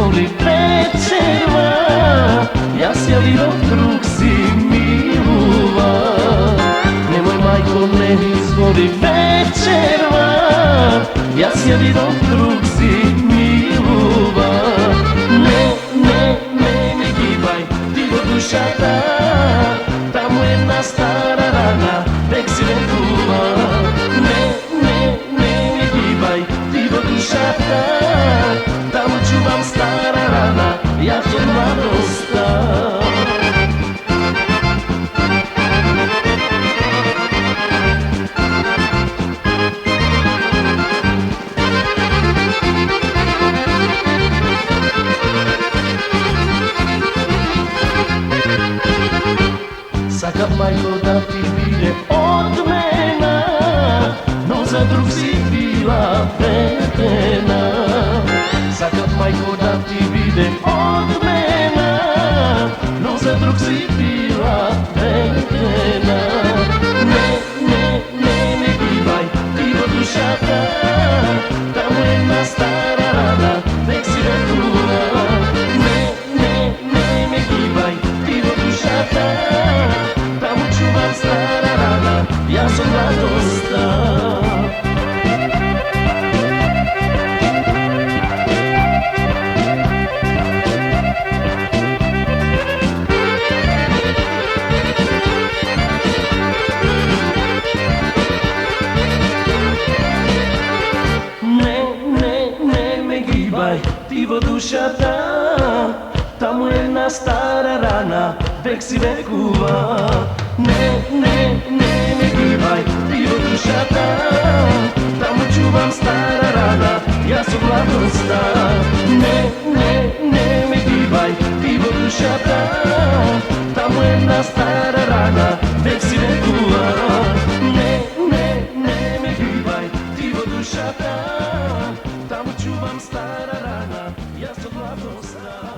izvoli večerva, јас ја видов друг си милува. Немој мајко не извoli вечерва, јас ја видов друг си милува. Не ме гибај ти во душата, таму една стара рана век си лекува. Не ме гибај ти во душата, таму чувам стара рана, јас од младоста. Сакам мајко да ти биде одмена, но за друг си била ведена. Сакам мајко да ти биде одмена, но за друг си била ведена. Не ме гибај ти во душата, таму една стара рана век си лекува. Не ме гибај ти во душата, таму чувам стара рана, јас од младоста. Не ме гибај ти во душата, таму една стара рана век си векува. Не ме гибај ти во душата, таму чувам стара рана, јас од младоста. Не ме гибај ти во душата, таму една стара рана век си векува. Не ме гибај ти во душата, таму чувам стара рана, јас од младоста.